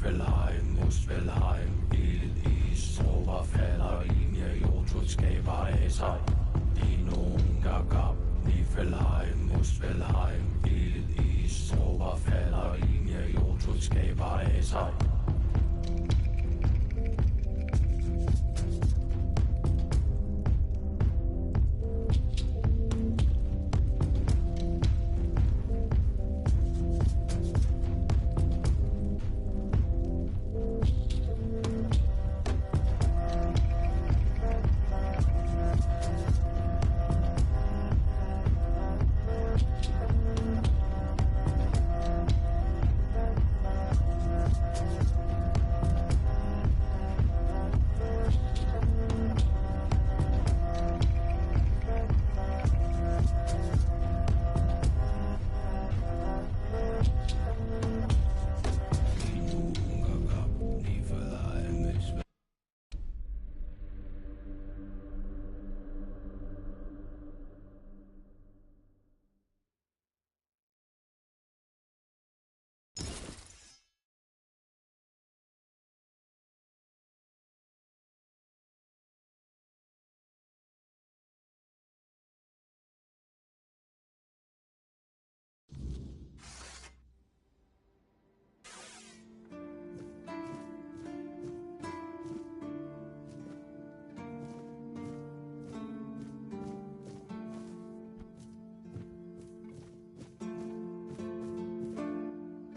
vil heim, mus vil heim. Ildet is, sover falder i mir, jordtut skaber af sig. I nogen gab, ni vil heim, mus vil heim. Ildet is, sover falder i mir, jordtut skaber af sig.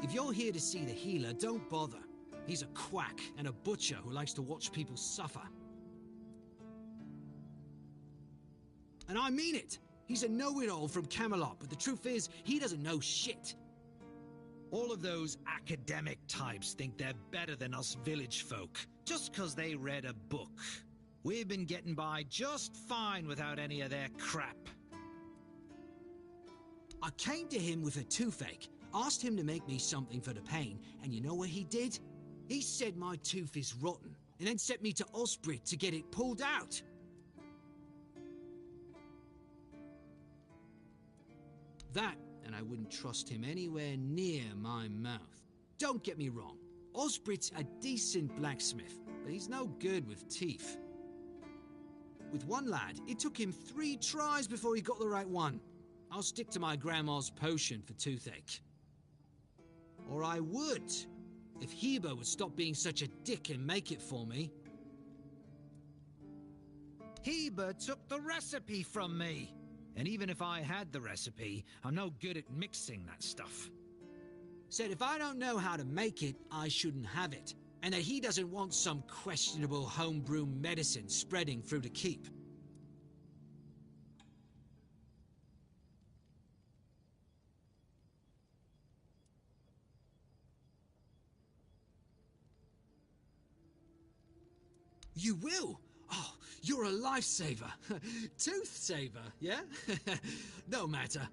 If you're here to see the healer, don't bother. He's a quack and a butcher who likes to watch people suffer. And I mean it! He's a know-it-all from Camelot, but the truth is, he doesn't know shit. All of those academic types think they're better than us village folk, just 'cause they read a book. We've been getting by just fine without any of their crap. I came to him with a toothache, asked him to make me something for the pain, and you know what he did? He said my tooth is rotten, and then sent me to Osbrit to get it pulled out. That, and I wouldn't trust him anywhere near my mouth. Don't get me wrong, Osbrit's a decent blacksmith, but he's no good with teeth. With one lad, it took him 3 tries before he got the right one. I'll stick to my grandma's potion for toothache. Or I would, if Heber would stop being such a dick and make it for me. Heber took the recipe from me. And even if I had the recipe, I'm no good at mixing that stuff. Said if I don't know how to make it, I shouldn't have it. And that he doesn't want some questionable homebrew medicine spreading through the keep. You will? Oh, you're a lifesaver. Tooth saver, yeah? No matter.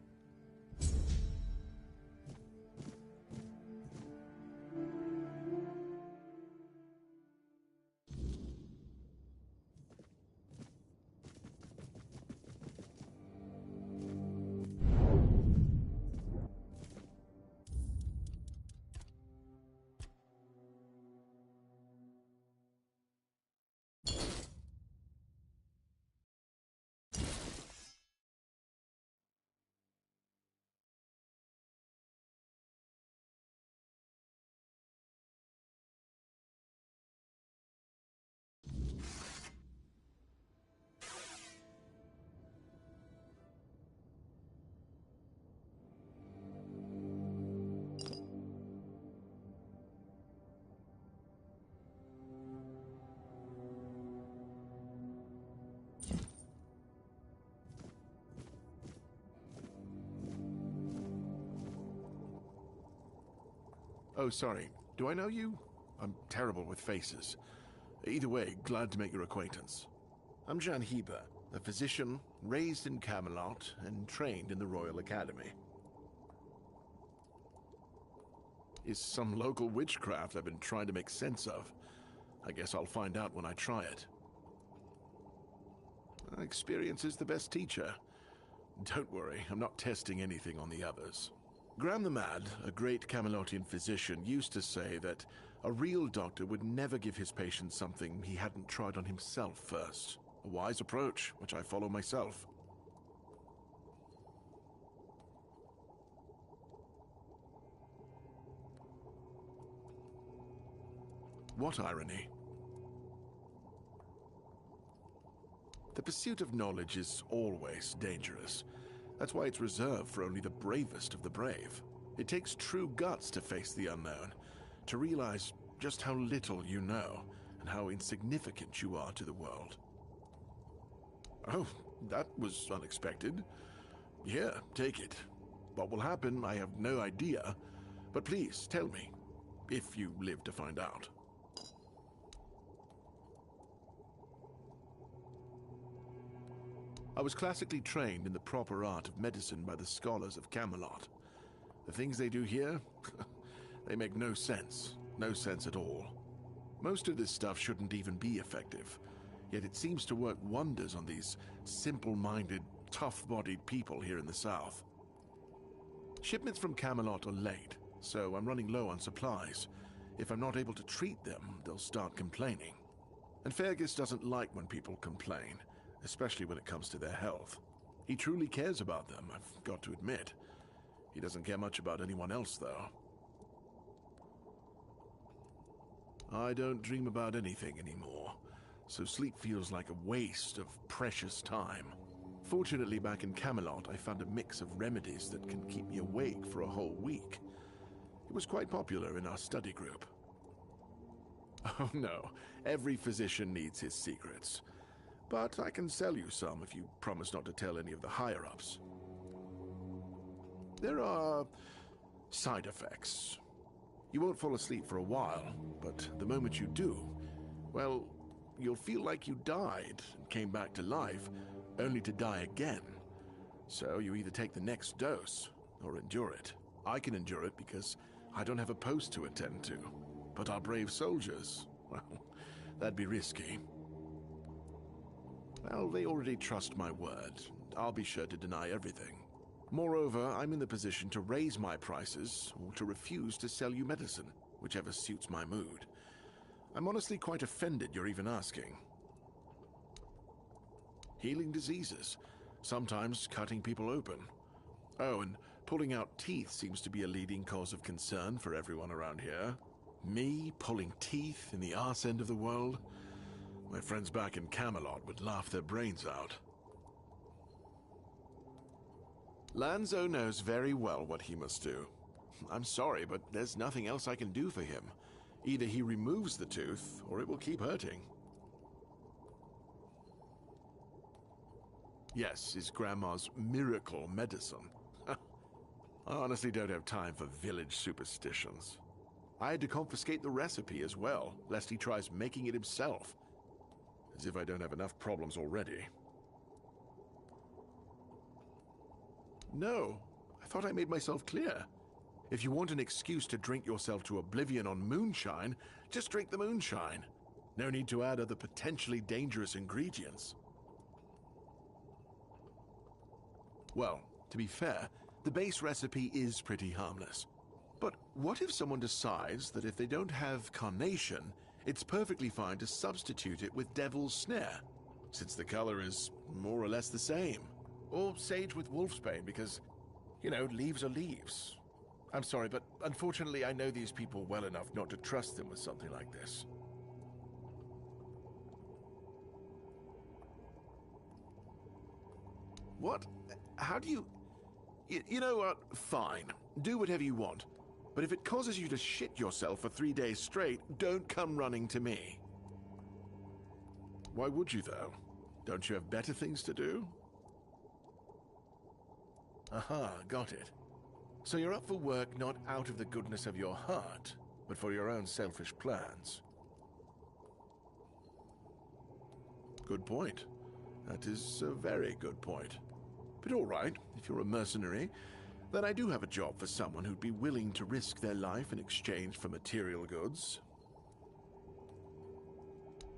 Oh, sorry. Do I know you? I'm terrible with faces. Either way, glad to make your acquaintance. I'm Jan Heber, a physician raised in Camelot and trained in the Royal Academy. Is some local witchcraft I've been trying to make sense of. I guess I'll find out when I try it. Experience is the best teacher. Don't worry, I'm not testing anything on the others. Graham the Mad, a great Camelotian physician, used to say that a real doctor would never give his patient something he hadn't tried on himself first. A wise approach, which I follow myself. What irony? The pursuit of knowledge is always dangerous. That's why it's reserved for only the bravest of the brave. It takes true guts to face the unknown, to realize just how little you know, and how insignificant you are to the world. Oh, that was unexpected. Here, take it. What will happen, I have no idea, but please tell me, if you live to find out. I was classically trained in the proper art of medicine by the scholars of Camelot. The things they do here, they make no sense. No sense at all. Most of this stuff shouldn't even be effective, yet it seems to work wonders on these simple-minded, tough-bodied people here in the south. Shipments from Camelot are late, so I'm running low on supplies. If I'm not able to treat them, they'll start complaining. And Fergus doesn't like when people complain, especially when it comes to their health. He truly cares about them, I've got to admit. He doesn't care much about anyone else, though. I don't dream about anything anymore, so sleep feels like a waste of precious time. Fortunately, back in Camelot, I found a mix of remedies that can keep me awake for a whole week. It was quite popular in our study group. Oh no, every physician needs his secrets. But I can sell you some if you promise not to tell any of the higher-ups. There are side effects. You won't fall asleep for a while, but the moment you do, well, you'll feel like you died and came back to life, only to die again. So you either take the next dose, or endure it. I can endure it because I don't have a post to attend to. But our brave soldiers, well, that'd be risky. Well, they already trust my word. I'll be sure to deny everything. Moreover, I'm in the position to raise my prices or to refuse to sell you medicine, whichever suits my mood. I'm honestly quite offended you're even asking. Healing diseases, sometimes cutting people open. Oh, and pulling out teeth seems to be a leading cause of concern for everyone around here. Me pulling teeth in the arse end of the world? My friends back in Camelot would laugh their brains out. Lanzo knows very well what he must do. I'm sorry, but there's nothing else I can do for him. Either he removes the tooth, or it will keep hurting. Yes, his grandma's miracle medicine. I honestly don't have time for village superstitions. I had to confiscate the recipe as well, lest he tries making it himself. As if I don't have enough problems already. No, I thought I made myself clear. If you want an excuse to drink yourself to oblivion on moonshine, just drink the moonshine. No need to add other potentially dangerous ingredients. Well, to be fair, the base recipe is pretty harmless. But what if someone decides that if they don't have carnation, it's perfectly fine to substitute it with devil's snare, since the color is more or less the same? Or sage with wolfsbane because, you know, leaves are leaves. I'm sorry, but unfortunately I know these people well enough not to trust them with something like this. What? How do you... You know what? Fine. Do whatever you want. But if it causes you to shit yourself for 3 days straight, don't come running to me. Why would you, though? Don't you have better things to do? Aha, got it. So you're up for work not out of the goodness of your heart, but for your own selfish plans. Good point. That is a very good point. But all right, if you're a mercenary, then I do have a job for someone who'd be willing to risk their life in exchange for material goods.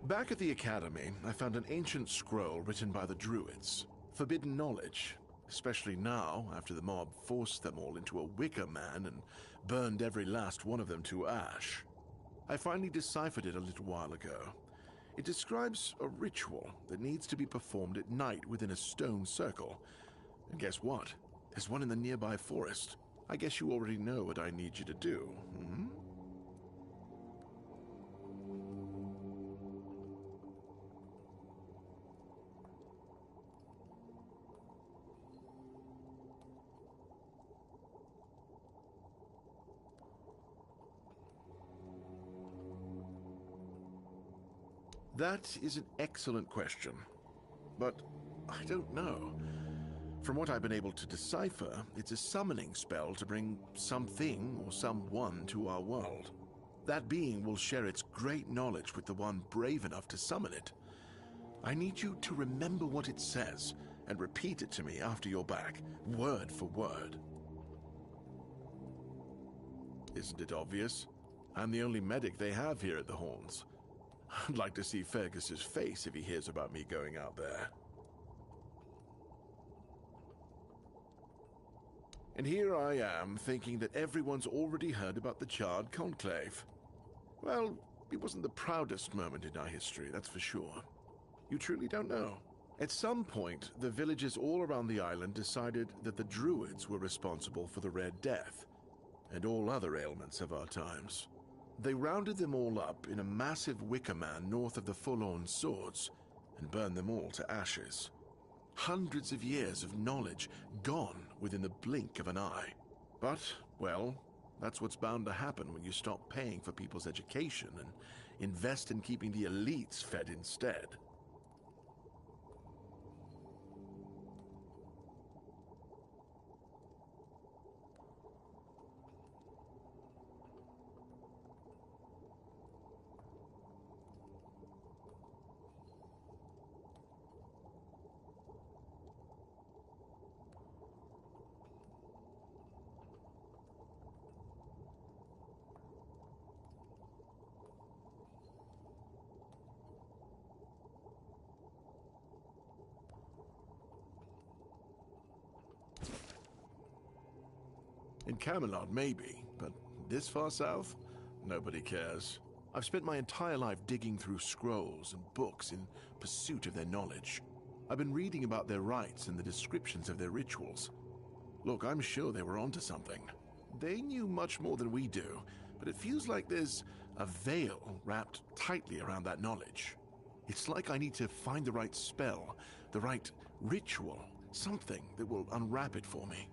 Back at the academy, I found an ancient scroll written by the Druids. Forbidden knowledge. Especially now, after the mob forced them all into a wicker man and burned every last one of them to ash. I finally deciphered it a little while ago. It describes a ritual that needs to be performed at night within a stone circle. And guess what? There's one in the nearby forest. I guess you already know what I need you to do, hmm? That is an excellent question, but I don't know. From what I've been able to decipher, it's a summoning spell to bring something or someone to our world. That being will share its great knowledge with the one brave enough to summon it. I need you to remember what it says and repeat it to me after you're back, word for word. Isn't it obvious? I'm the only medic they have here at the Horns. I'd like to see Fergus's face if he hears about me going out there. And here I am, thinking that everyone's already heard about the Charred Conclave. Well, it wasn't the proudest moment in our history, that's for sure. You truly don't know. At some point, the villagers all around the island decided that the Druids were responsible for the Red Death, and all other ailments of our times. They rounded them all up in a massive wicker man north of the Forlorn Swords and burned them all to ashes. Hundreds of years of knowledge gone within the blink of an eye. But, well, that's what's bound to happen when you stop paying for people's education and invest in keeping the elites fed instead. In Camelot, maybe, but this far south? Nobody cares. I've spent my entire life digging through scrolls and books in pursuit of their knowledge. I've been reading about their rites and the descriptions of their rituals. Look, I'm sure they were onto something. They knew much more than we do, but it feels like there's a veil wrapped tightly around that knowledge. It's like I need to find the right spell, the right ritual, something that will unwrap it for me.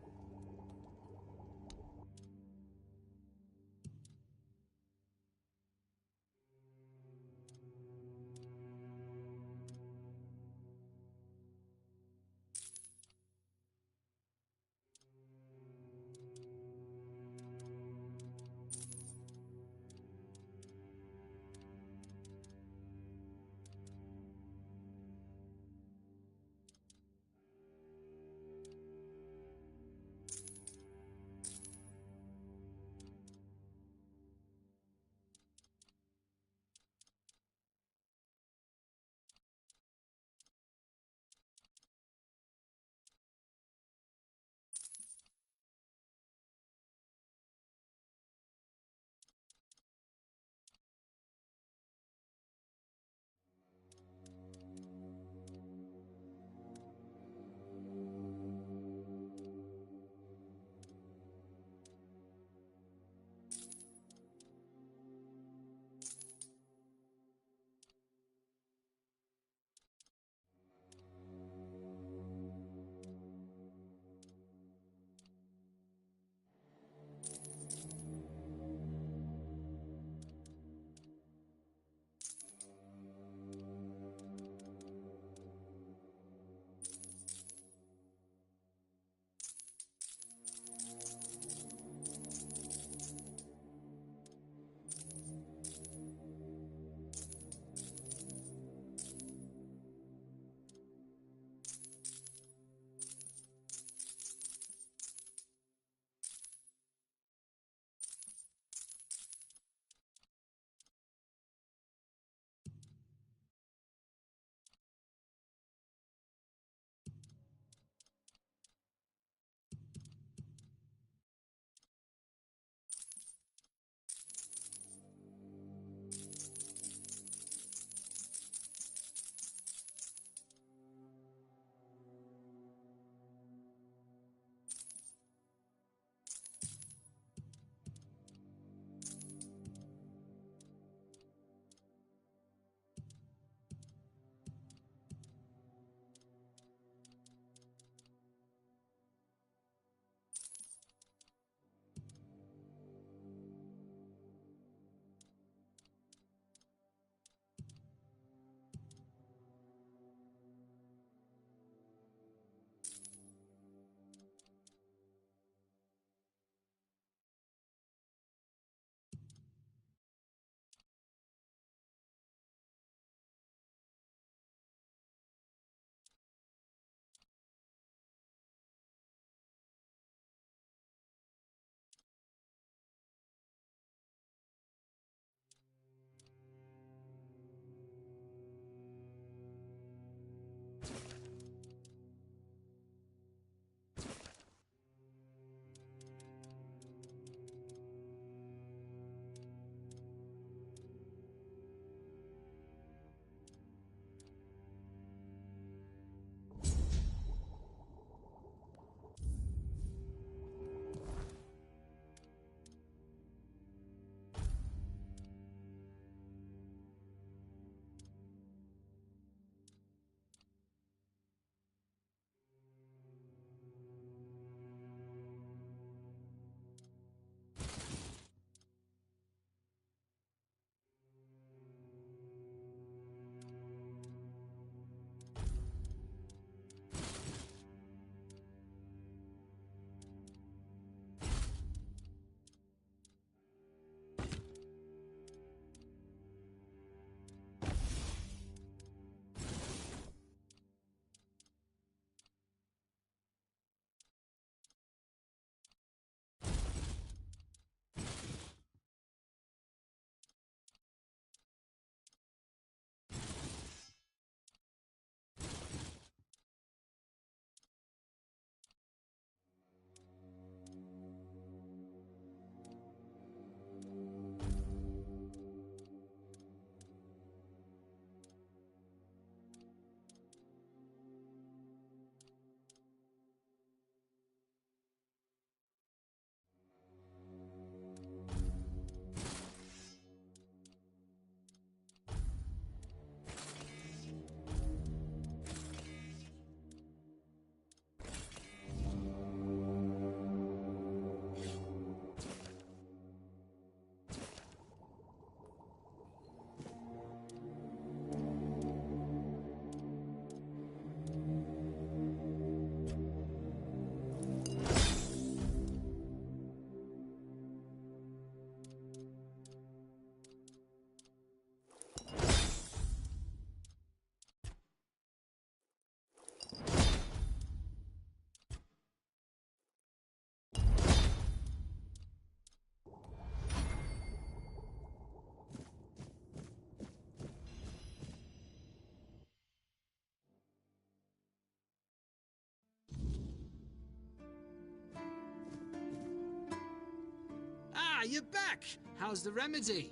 you're back! How's the remedy?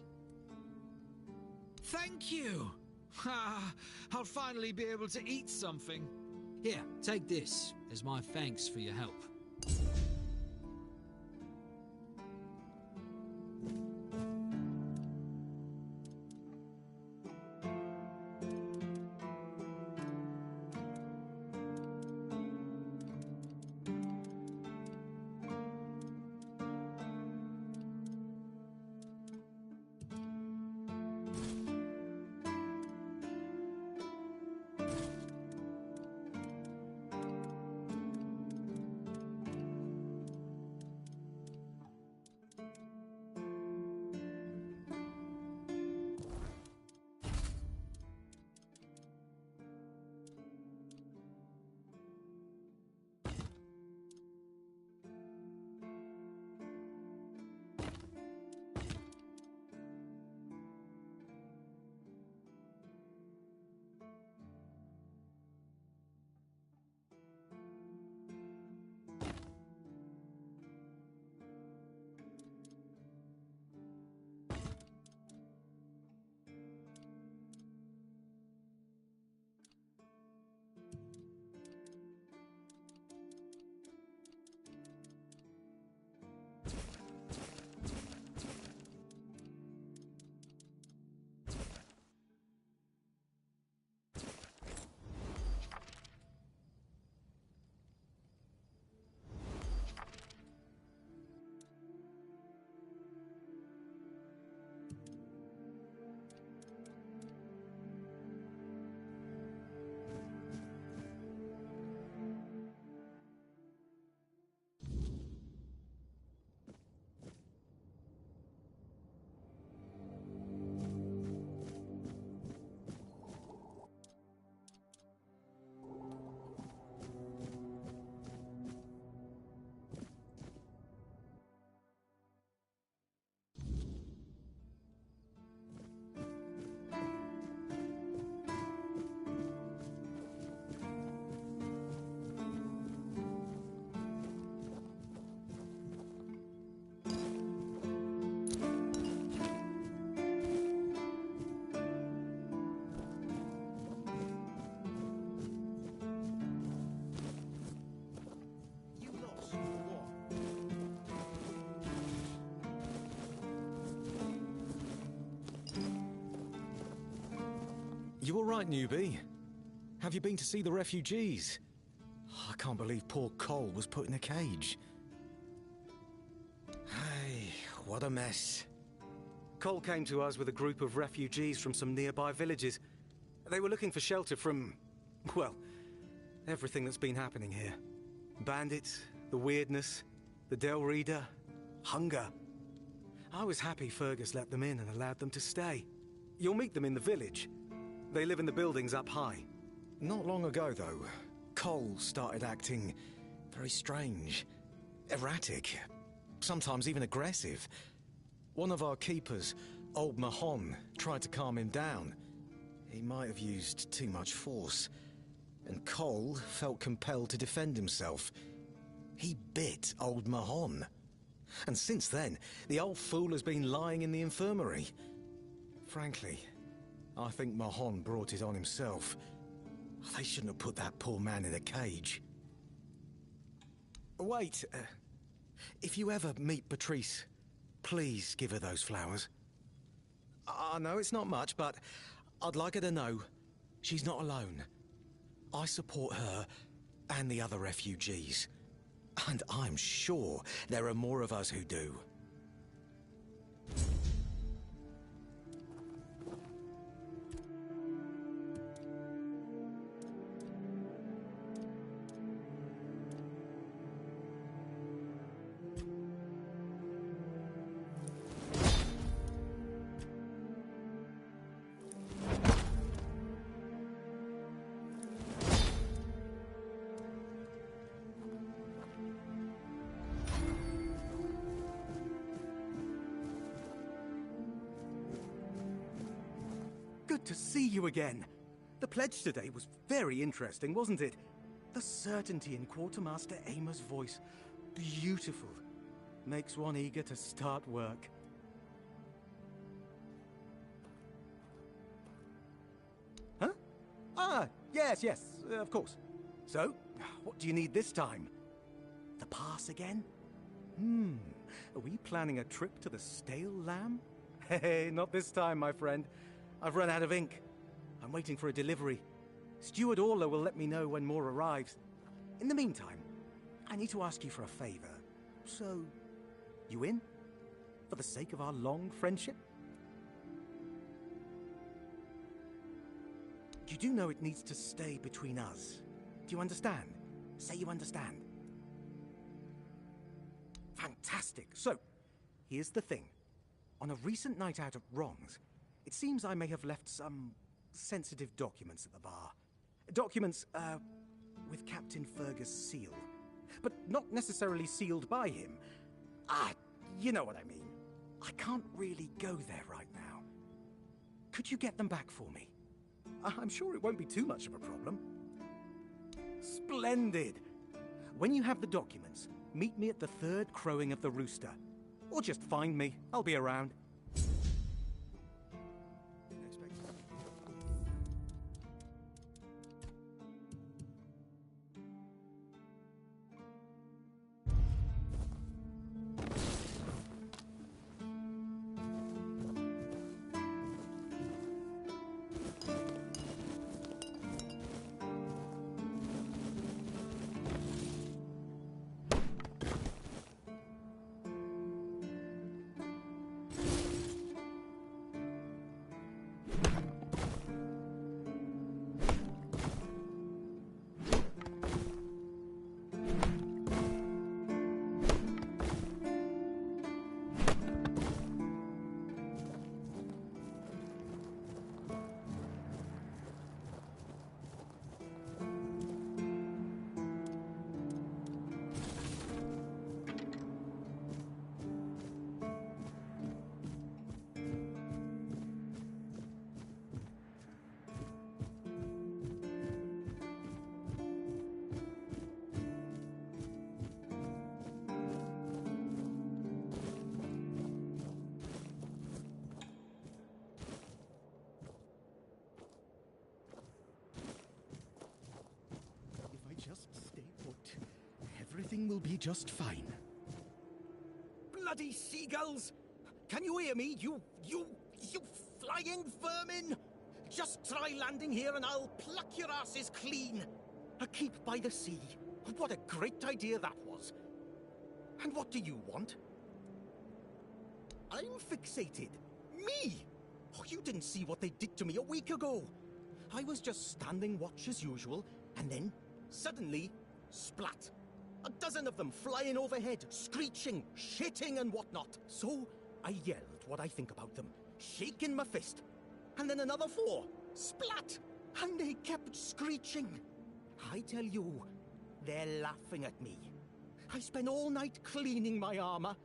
Thank you! I'll finally be able to eat something. Here, take this as my thanks for your help. You all right, newbie? Have you been to see the refugees? I can't believe poor Cole was put in a cage. Hey, what a mess. Cole came to us with a group of refugees from some nearby villages. They were looking for shelter from, well, everything that's been happening here. Bandits, the weirdness, the Del Reader, hunger. I was happy Fergus let them in and allowed them to stay. You'll meet them in the village. They live in the buildings up high. Not long ago, though, Cole started acting very strange, erratic, sometimes even aggressive. One of our keepers, old Mahon, tried to calm him down. He might have used too much force, and Cole felt compelled to defend himself. He bit old Mahon. And since then, the old fool has been lying in the infirmary. Frankly, I think Mahon brought it on himself. They shouldn't have put that poor man in a cage. Wait, if you ever meet Patrice, please give her those flowers. I know it's not much, but I'd like her to know she's not alone. I support her and the other refugees. And I'm sure there are more of us who do. Good to see you again. The pledge today was very interesting, wasn't it? The certainty in Quartermaster Aimer's voice. Beautiful. makes one eager to start work. Huh? Ah, yes, of course. So, what do you need this time? The pass again? Are we planning a trip to the Stale Lamb? Hey, not this time, my friend. I've run out of ink. I'm waiting for a delivery. Steward Orla will let me know when more arrives. In the meantime, I need to ask you for a favor. So, you in? For the sake of our long friendship? You do know it needs to stay between us. Do you understand? Say you understand. Fantastic. So, here's the thing. On a recent night out at Wrongs, it seems I may have left some sensitive documents at the bar. Documents, with Captain Fergus' seal. But not necessarily sealed by him. You know what I mean. I can't really go there right now. Could you get them back for me? I'm sure it won't be too much of a problem. Splendid! When you have the documents, meet me at the third crowing of the rooster. Or just find me. I'll be around. Everything will be just fine. Bloody seagulls! Can you hear me, you flying vermin? Just try landing here and I'll pluck your asses clean. A keep by the sea. What a great idea that was. And what do you want? I'm fixated. Me? Oh, you didn't see what they did to me a week ago. I was just standing watch as usual, and then, suddenly, splat. A dozen of them flying overhead, screeching, shitting and whatnot. So, I yelled what I think about them, shaking my fist. And then another 4, splat! And they kept screeching. I tell you, they're laughing at me. I spent all night cleaning my armor.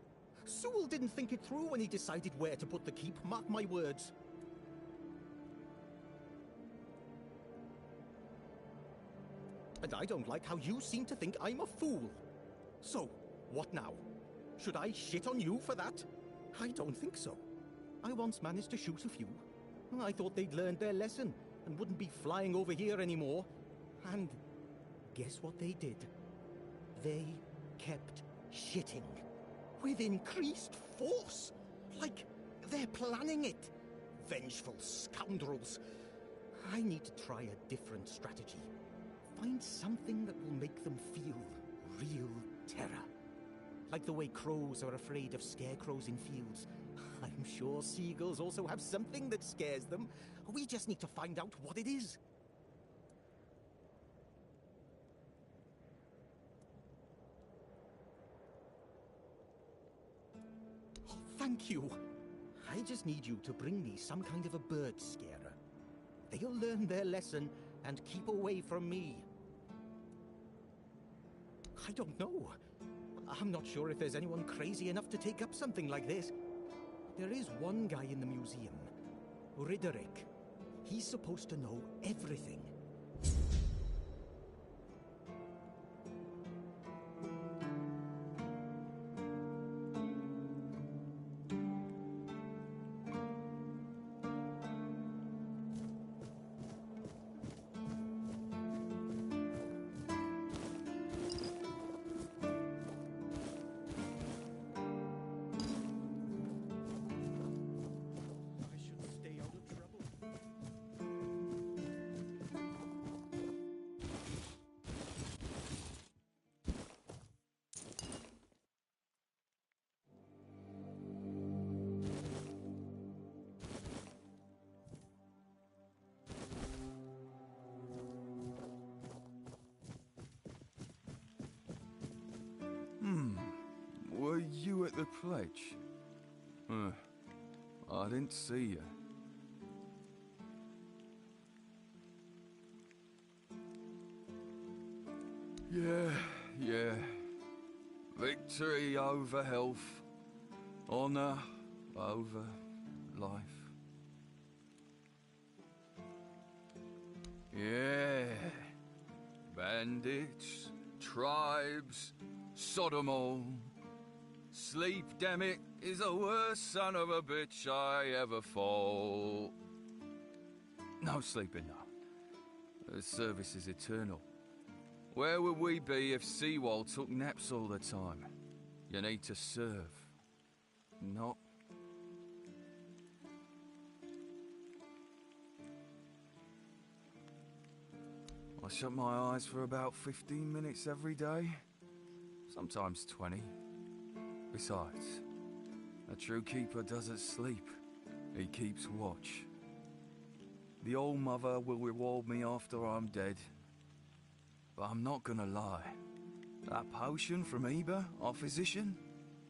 Sewell didn't think it through when he decided where to put the keep, mark my words. And I don't like how you seem to think I'm a fool. So, what now? Should I shit on you for that? I don't think so. I once managed to shoot a few. I thought they'd learned their lesson and wouldn't be flying over here anymore. And guess what they did? They kept shitting. With increased force. Like they're planning it. Vengeful scoundrels. I need to try a different strategy. Find something that will make them feel real terror. Like the way crows are afraid of scarecrows in fields. I'm sure seagulls also have something that scares them. We just need to find out what it is. Oh, thank you. I just need you to bring me some kind of a bird scarer. They'll learn their lesson and keep away from me. I don't know. I'm not sure if there's anyone crazy enough to take up something like this. There is one guy in the museum, Riderick. He's supposed to know everything. the pledge? I didn't see you. Yeah. Victory over health. Honor over life. Yeah. Bandits, tribes, Sodom all. Sleep, damn it, is the worst son of a bitch I ever fought. No sleeping now. The service is eternal. Where would we be if Seawall took naps all the time? You need to serve, not... I shut my eyes for about 15 minutes every day, sometimes 20. Besides, a true keeper doesn't sleep, he keeps watch. The Old Mother will reward me after I'm dead. But I'm not gonna lie, that potion from Eber, our physician,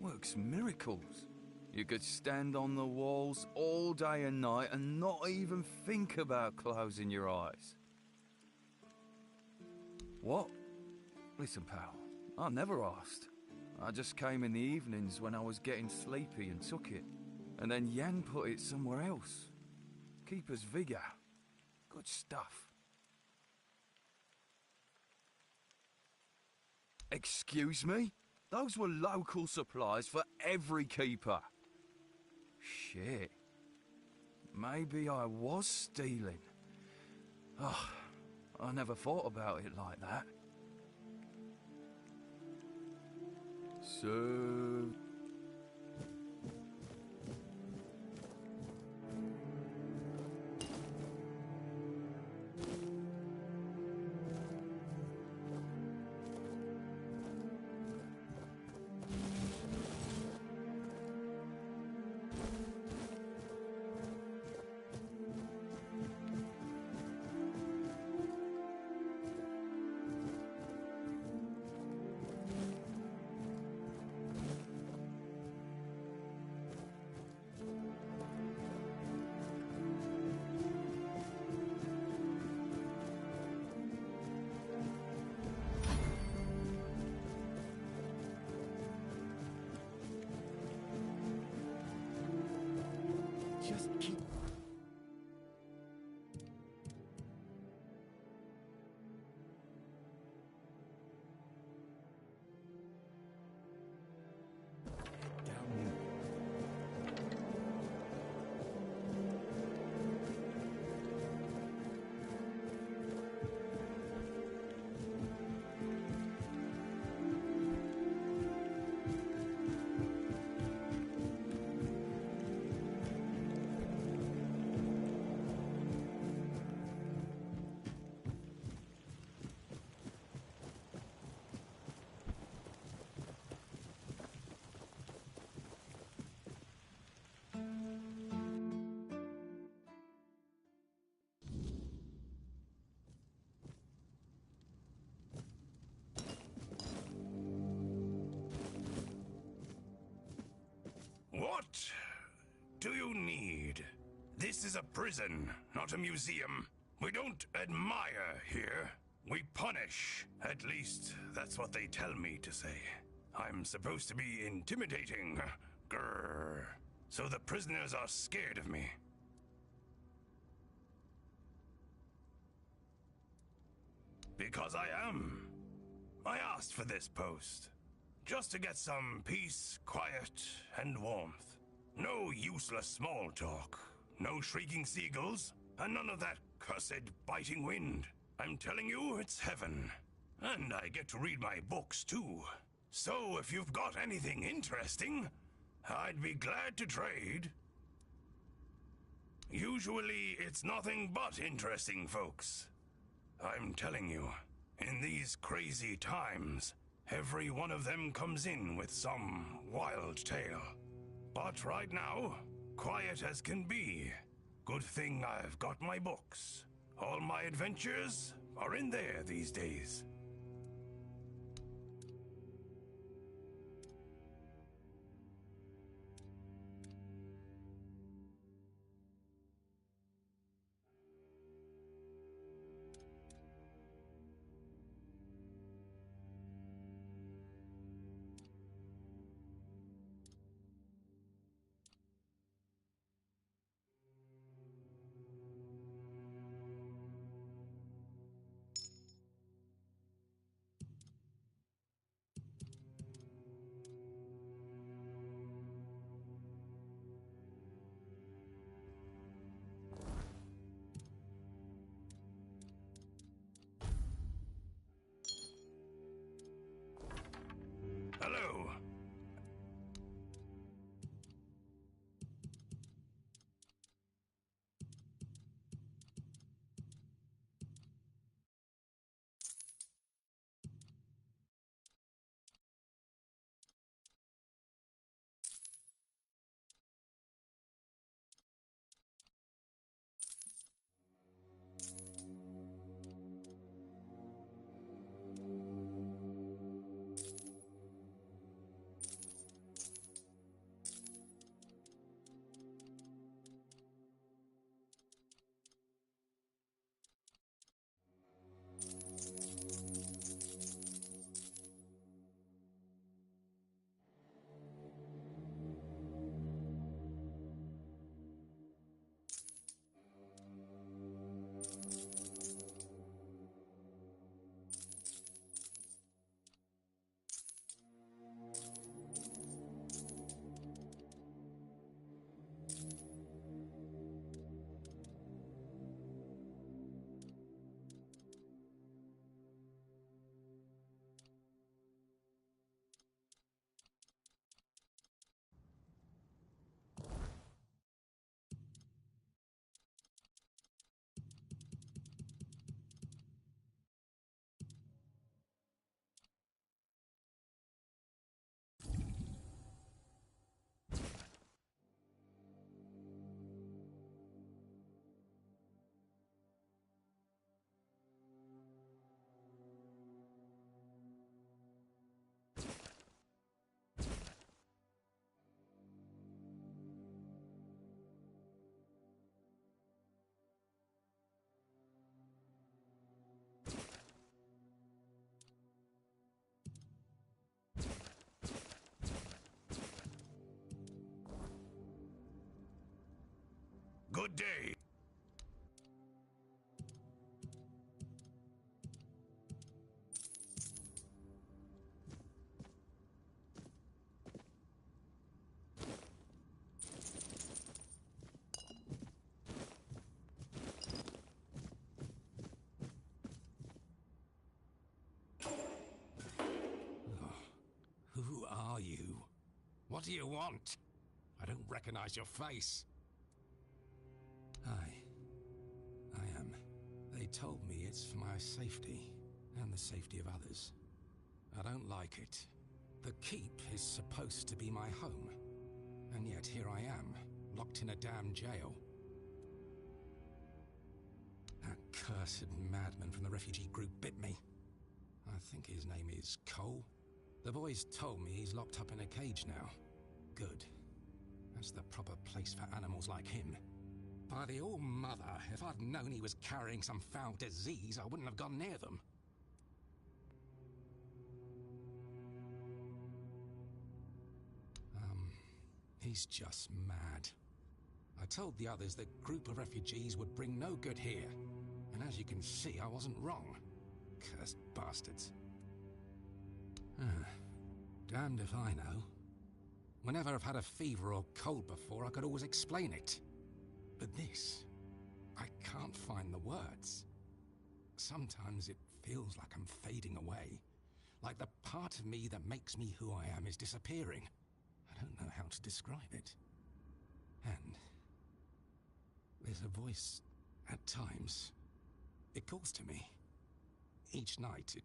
works miracles. You could stand on the walls all day and night and not even think about closing your eyes. What? Listen, pal, I never asked. I just came in the evenings when I was getting sleepy and took it. And then Yan put it somewhere else. Keeper's vigor. Good stuff. Excuse me? Those were local supplies for every keeper. Shit. Maybe I was stealing. Oh, I never thought about it like that. So... Just keep... What do you need? This is a prison, not a museum. We don't admire here. We punish. At least, that's what they tell me to say. I'm supposed to be intimidating. Grrr. So the prisoners are scared of me. Because I am. I asked for this post. Just to get some peace, quiet, and warmth. No useless small talk. No shrieking seagulls. And none of that cursed biting wind. I'm telling you, it's heaven. And I get to read my books, too. So if you've got anything interesting, I'd be glad to trade. Usually, it's nothing but interesting, folks. I'm telling you, in these crazy times, every one of them comes in with some wild tale. But right now, quiet as can be. Good thing I've got my books. All my adventures are in there these days. good day. Who are you? What do you want? I don't recognize your face. Hi. I am. They told me it's for my safety, and the safety of others. I don't like it. The keep is supposed to be my home, and yet here I am, locked in a damn jail. That cursed madman from the refugee group bit me. I think his name is Cole. The boys told me he's locked up in a cage now. Good. That's the proper place for animals like him. By the All-Mother, if I'd known he was carrying some foul disease, I wouldn't have gone near them. He's just mad. I told the others the group of refugees would bring no good here. And as you can see, I wasn't wrong. Cursed bastards. Damned if I know. Whenever I've had a fever or cold before, I could always explain it. But this, I can't find the words. Sometimes it feels like I'm fading away. Like the part of me that makes me who I am is disappearing. I don't know how to describe it. And there's a voice at times. It calls to me. Each night it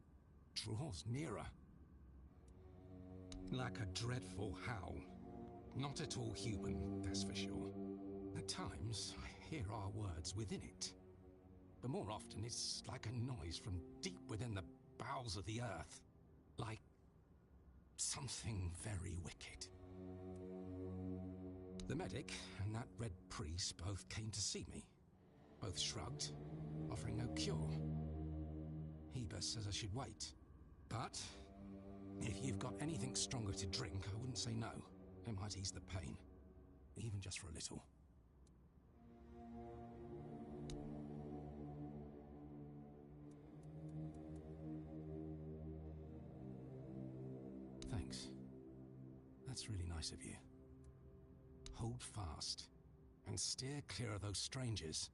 draws nearer. Like a dreadful howl. Not at all human, that's for sure. At times, I hear our words within it. But more often, it's like a noise from deep within the bowels of the earth. Like something very wicked. The medic and that red priest both came to see me. Both shrugged, offering no cure. Heber says I should wait. But if you've got anything stronger to drink, I wouldn't say no. It might ease the pain, even just for a little. Thanks. That's really nice of you. Hold fast, and steer clear of those strangers.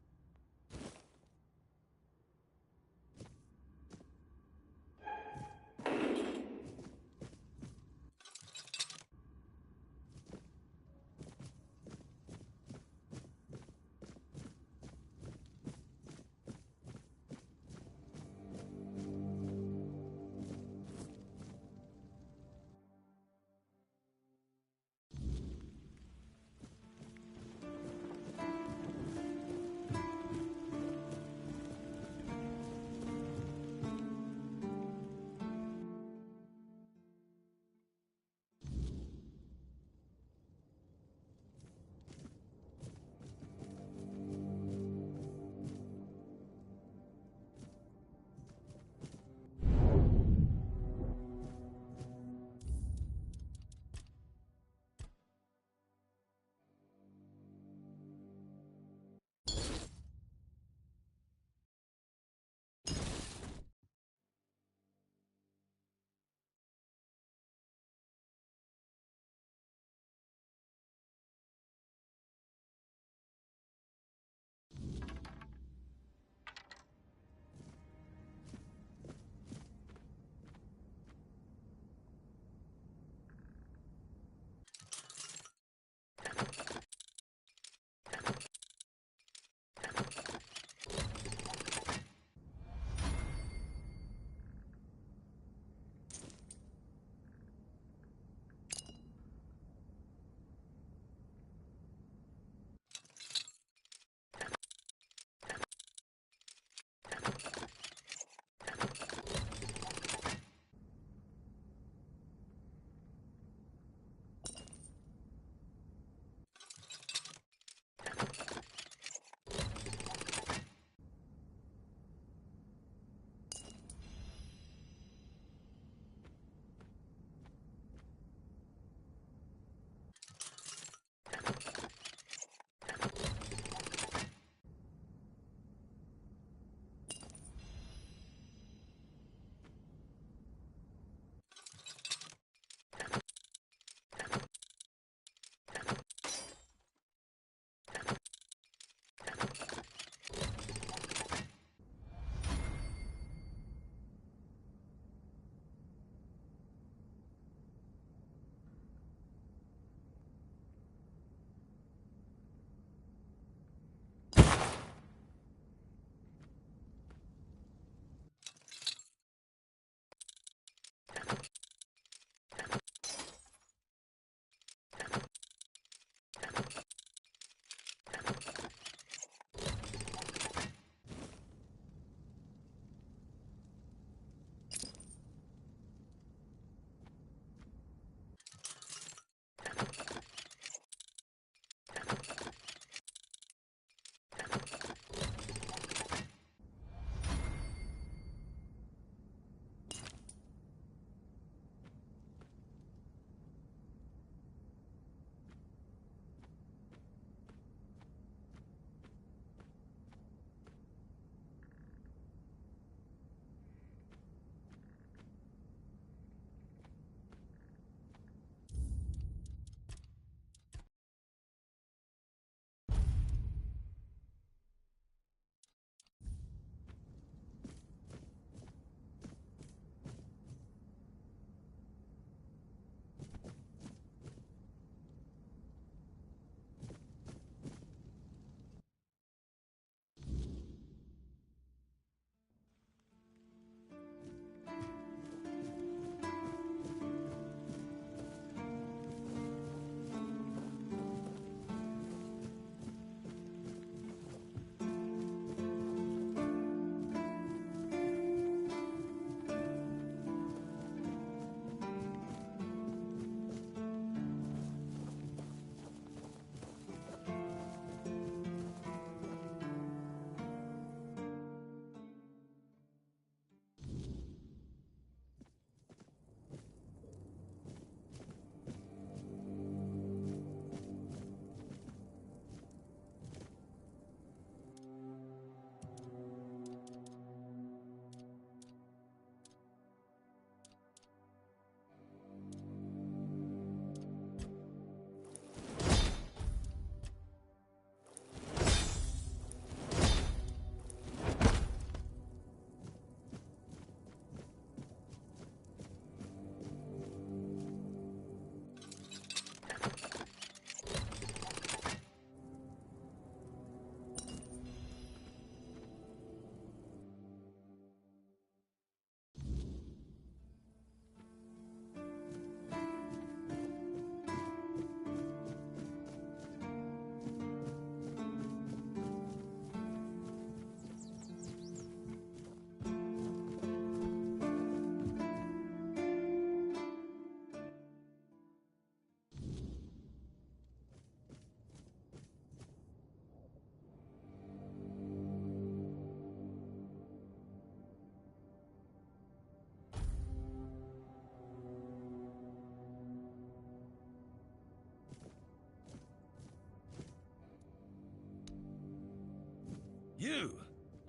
You?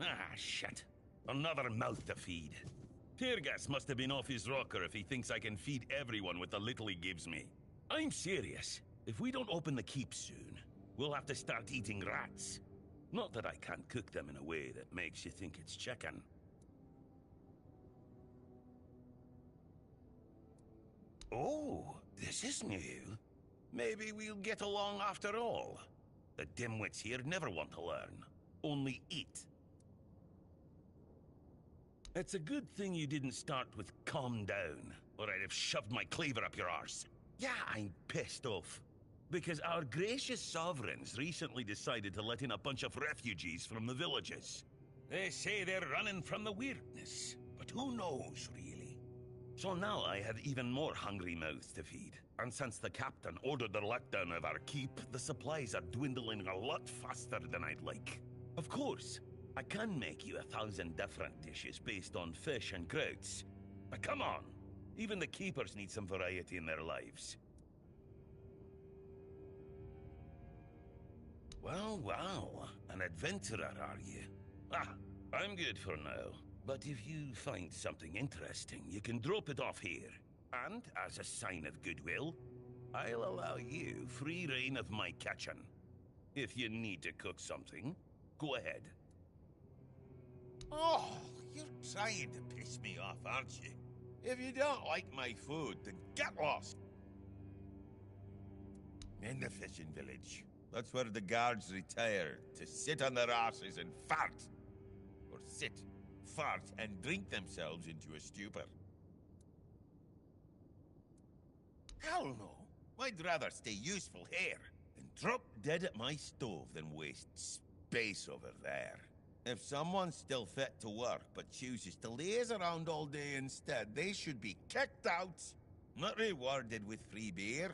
Ah, shit. Another mouth to feed. Teargas must have been off his rocker if he thinks I can feed everyone with the little he gives me. I'm serious. If we don't open the keep soon, we'll have to start eating rats. Not that I can't cook them in a way that makes you think it's chicken. Oh, this is new. Maybe we'll get along after all. The dimwits here never want to learn, only eat. It's a good thing you didn't start with calm down, or I'd have shoved my cleaver up your arse. Yeah, I'm pissed off. Because our gracious sovereigns recently decided to let in a bunch of refugees from the villages. They say they're running from the weirdness, but who knows, really? So now I have even more hungry mouths to feed. And since the captain ordered the letdown of our keep, the supplies are dwindling a lot faster than I'd like. Of course, I can make you 1,000 different dishes based on fish and krauts. But come on, even the keepers need some variety in their lives. Well, well, an adventurer, are you? Ah, I'm good for now. But if you find something interesting, you can drop it off here. And, as a sign of goodwill, I'll allow you free reign of my kitchen. If you need to cook something, go ahead. Oh, you're trying to piss me off, aren't you? If you don't like my food, then get lost. In the fishing village. That's where the guards retire, to sit on their asses and fart. Or sit, fart, and drink themselves into a stupor. Hell no. I'd rather stay useful here and drop dead at my stove than waste space over there. If someone's still fit to work but chooses to laze around all day instead, they should be kicked out, not rewarded with free beer.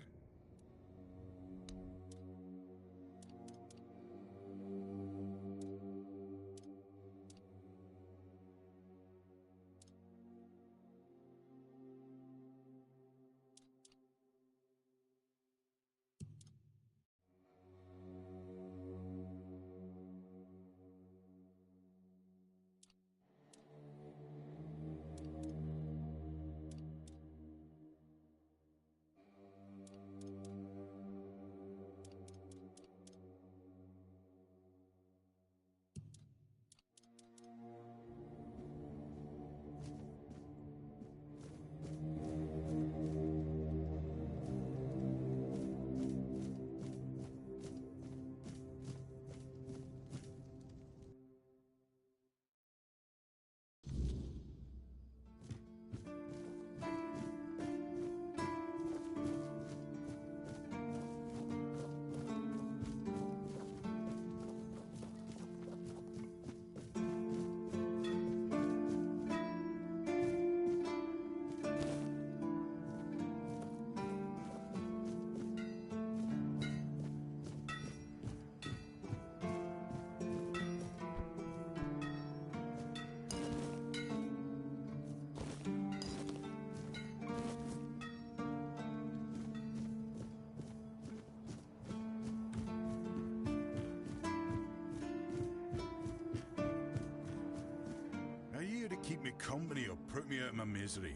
Keep me company or put me out of my misery.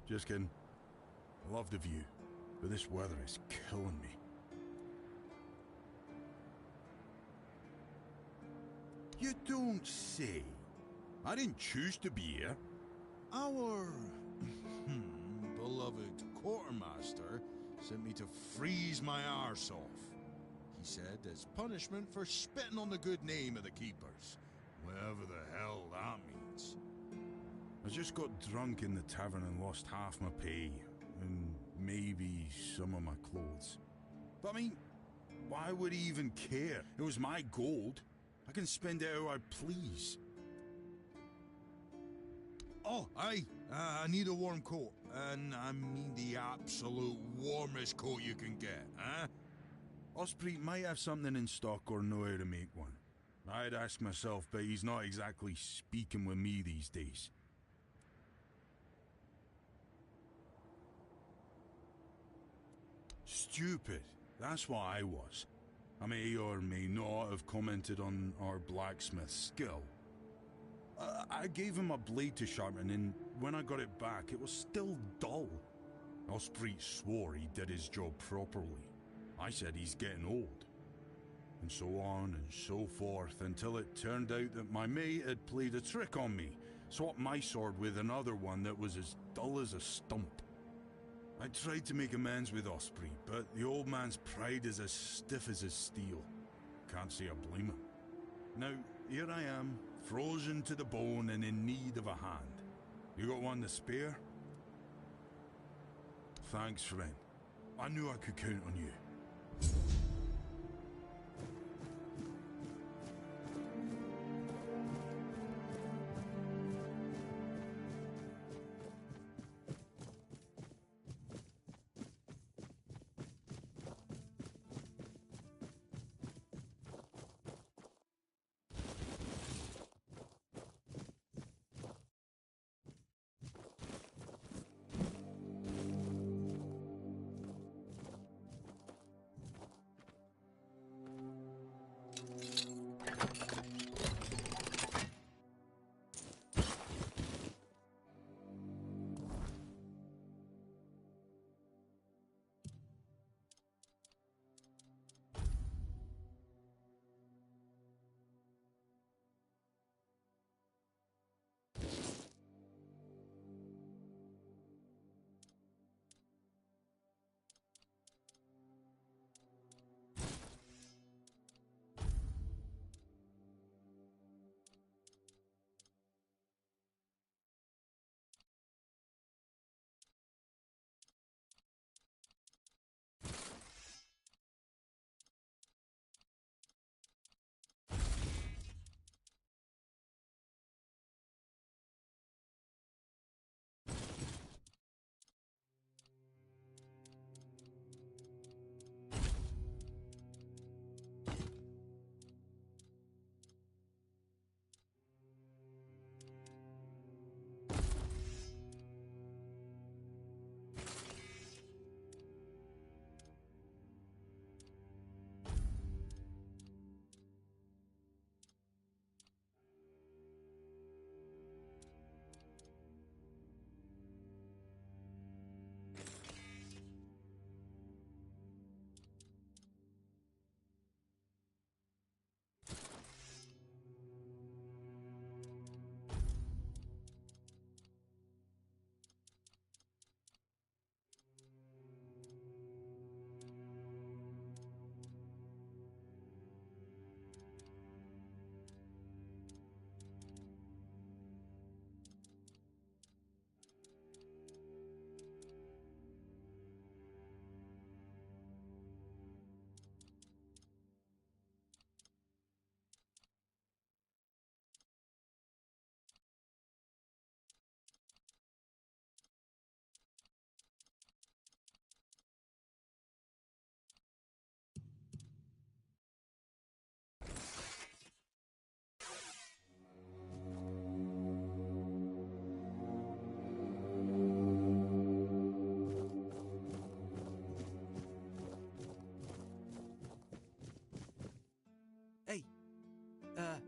Just kidding. I love the view, but this weather is killing me. You don't say. I didn't choose to be here. Our beloved quartermaster sent me to freeze my arse off. He said as punishment for spitting on the good name of the keepers. Whatever the hell that means. I just got drunk in the tavern and lost half my pay, and maybe some of my clothes. But I mean, why would he even care? It was my gold. I can spend it how I please. Oh, aye. I need a warm coat. And I mean the absolute warmest coat you can get, huh? Osprey might have something in stock or know how to make one. I'd ask myself, but he's not exactly speaking with me these days. Stupid. That's what I was. I may or may not have commented on our blacksmith's skill. I gave him a blade to sharpen, and when I got it back, it was still dull. Osprey swore he did his job properly. I said he's getting old. And so on and so forth, until it turned out that my mate had played a trick on me, swapped my sword with another one that was as dull as a stump. I tried to make amends with Osprey, but the old man's pride is as stiff as his steel. Can't say I blame him. Now, here I am, frozen to the bone and in need of a hand. You got one to spare? Thanks, friend. I knew I could count on you.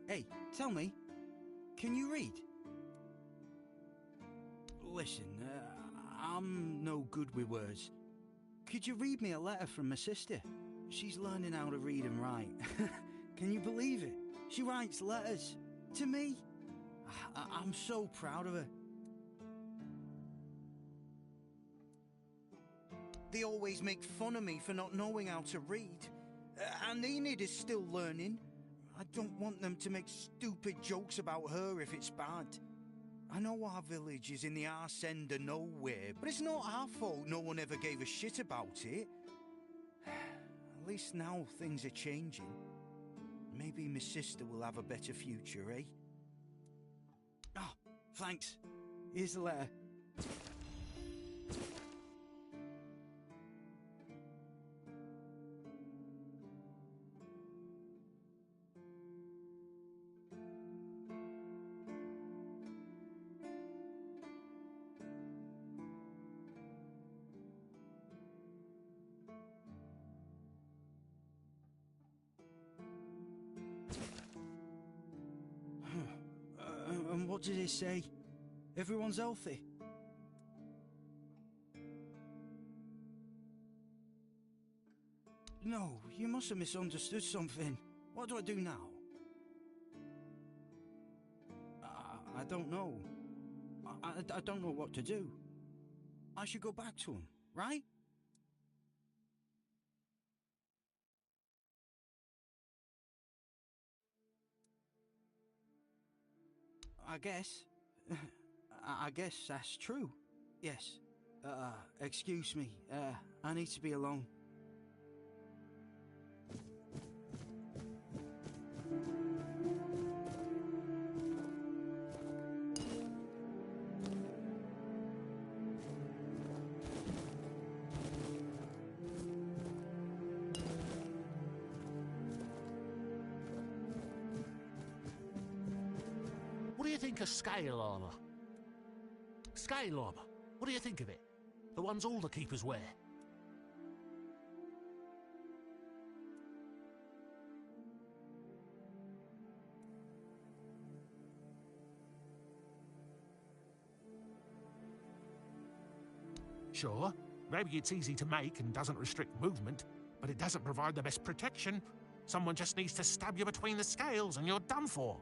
Hey, tell me, can you read? Listen, I'm no good with words. Could you read me a letter from my sister? She's learning how to read and write. Can you believe it? She writes letters to me. I'm so proud of her. They always make fun of me for not knowing how to read. And Enid is still learning. I don't want them to make stupid jokes about her if it's bad. I know our village is in the arse end of nowhere, but it's not our fault no one ever gave a shit about it. At least now things are changing. Maybe my sister will have a better future, eh? Oh, thanks. Here's the letter. What did it say? Everyone's healthy? No, you must have misunderstood something. What do I do now? I don't know. I don't know what to do. I should go back to him, right? I guess. I guess that's true. Yes. Excuse me. I need to be alone. What do you think of scale armor? Scale armor. What do you think of it? The ones all the keepers wear. Sure, maybe it's easy to make and doesn't restrict movement, but it doesn't provide the best protection. Someone just needs to stab you between the scales and you're done for.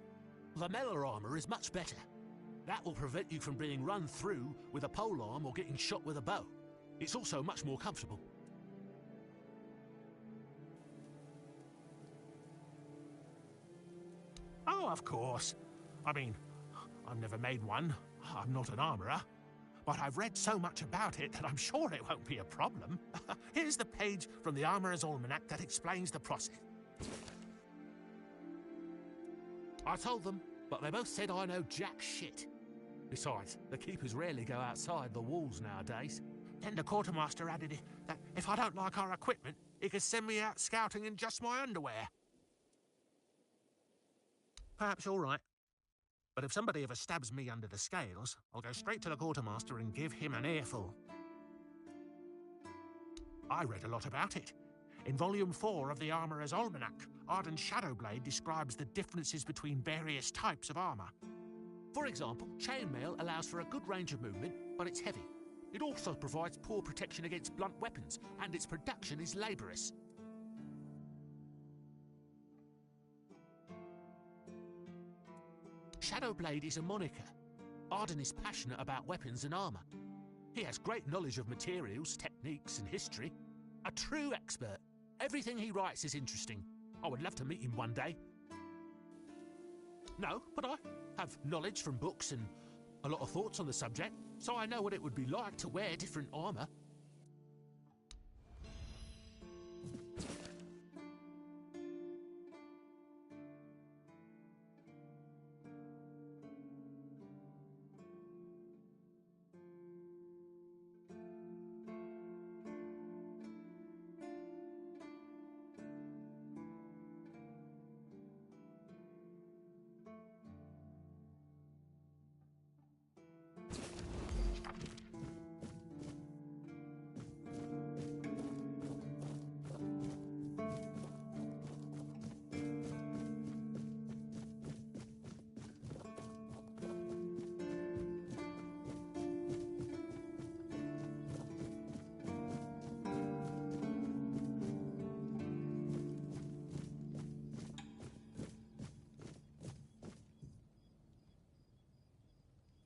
Lamella armor is much better. That will prevent you from being run through with a polearm or getting shot with a bow. It's also much more comfortable. Oh, of course. I mean, I've never made one. I'm not an armorer. But I've read so much about it that I'm sure it won't be a problem. Here's the page from the Armorer's Almanac that explains the process. I told them, but they both said I know jack shit. Besides, the keepers rarely go outside the walls nowadays. Then the quartermaster added that if I don't like our equipment, he could send me out scouting in just my underwear. Perhaps you're right. But if somebody ever stabs me under the scales, I'll go straight to the quartermaster and give him an earful. I read a lot about it. In Volume 4 of the Armorer's Almanac, Arden Shadowblade describes the differences between various types of armor. For example, chainmail allows for a good range of movement, but it's heavy. It also provides poor protection against blunt weapons, and its production is laborious. Shadowblade is a moniker. Arden is passionate about weapons and armor. He has great knowledge of materials, techniques, and history. A true expert. Everything he writes is interesting. I would love to meet him one day. No, but I have knowledge from books and a lot of thoughts on the subject, so I know what it would be like to wear different armor.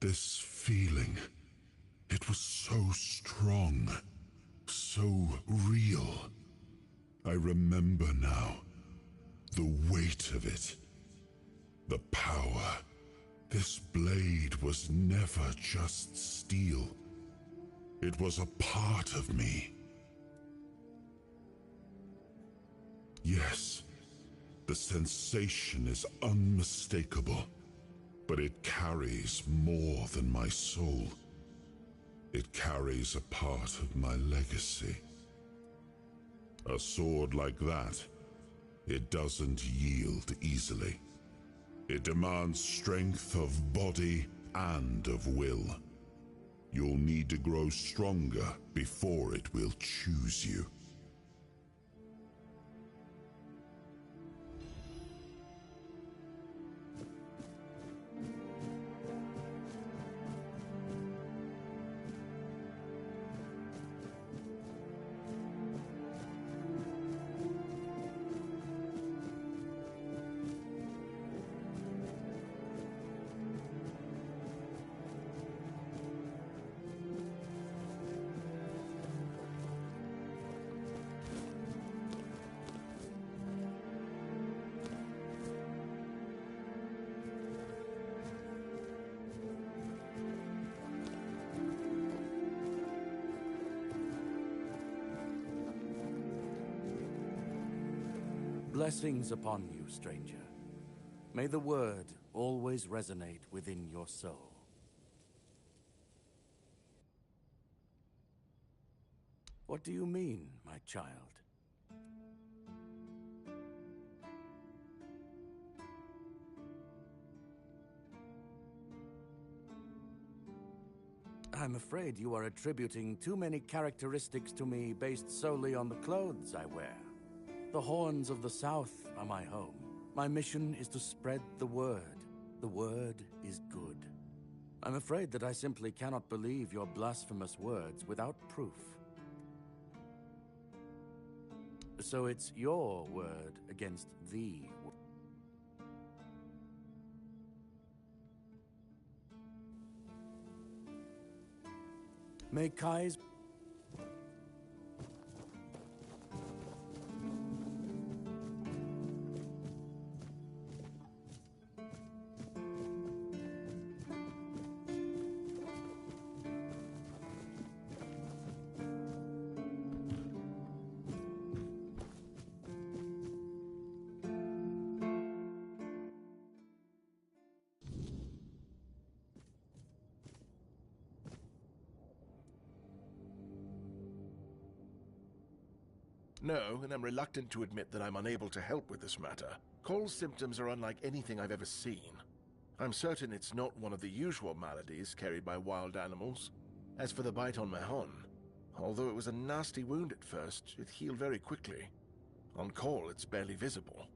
This feeling, it was so strong, so real. I remember now, the weight of it, the power. This blade was never just steel. It was a part of me. Yes, the sensation is unmistakable. But it carries more than my soul. It carries a part of my legacy. A sword like that, it doesn't yield easily. It demands strength of body and of will. You'll need to grow stronger before it will choose you. Blessings upon you, stranger. May the word always resonate within your soul. What do you mean, my child? I'm afraid you are attributing too many characteristics to me based solely on the clothes I wear. The horns of the South are my home. My mission is to spread the word. The word is good. I'm afraid that I simply cannot believe your blasphemous words without proof. So it's your word against the word. May Kai's... No, and I'm reluctant to admit that I'm unable to help with this matter. Cole's symptoms are unlike anything I've ever seen. I'm certain it's not one of the usual maladies carried by wild animals. As for the bite on Mahon, although it was a nasty wound at first, it healed very quickly. On Cole, it's barely visible.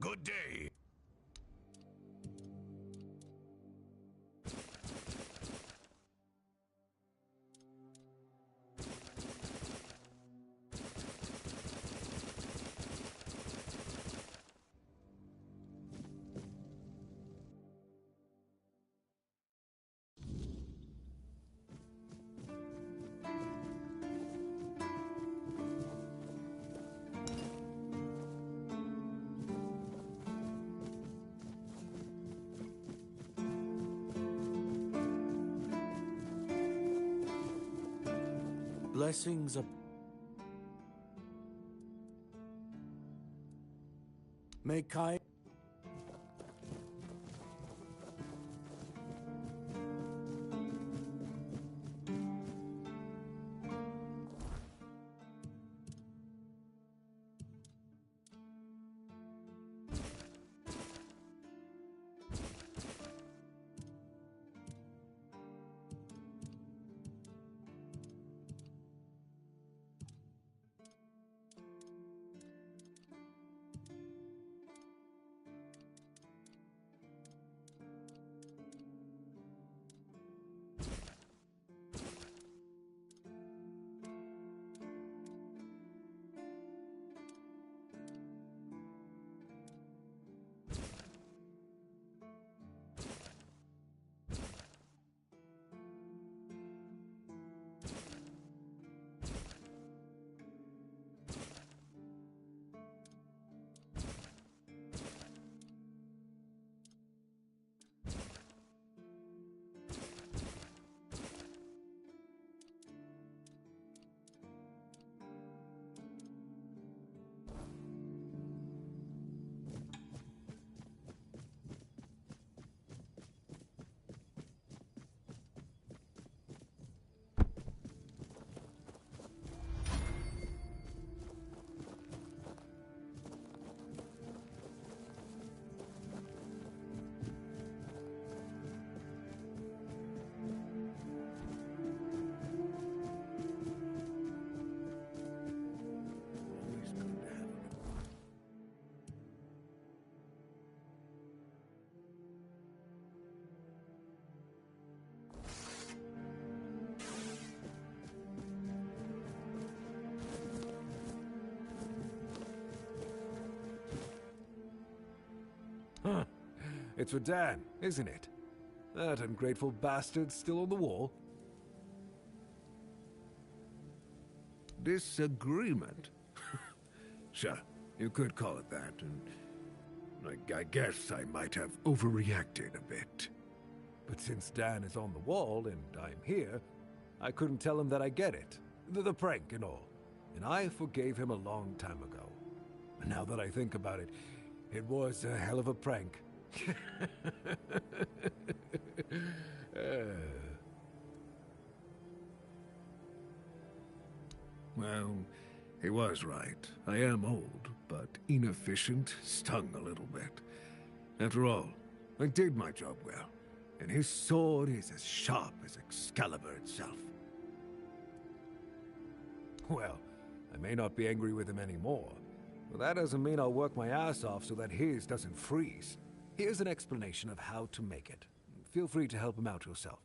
Good day. Blessings up. May Kai... It's for Dan, isn't it? That ungrateful bastard's still on the wall. Disagreement? Sure, you could call it that, and I guess I might have overreacted a bit. But since Dan is on the wall and I'm here, I couldn't tell him that I get it. The prank and all. And I forgave him a long time ago. And now that I think about it, it was a hell of a prank. Well, he was right. I am old, but inefficient, stung a little bit. After all, I did my job well, and his sword is as sharp as Excalibur itself. Well, I may not be angry with him anymore, but that doesn't mean I'll work my ass off so that his doesn't freeze. Here's an explanation of how to make it. Feel free to help him out yourself.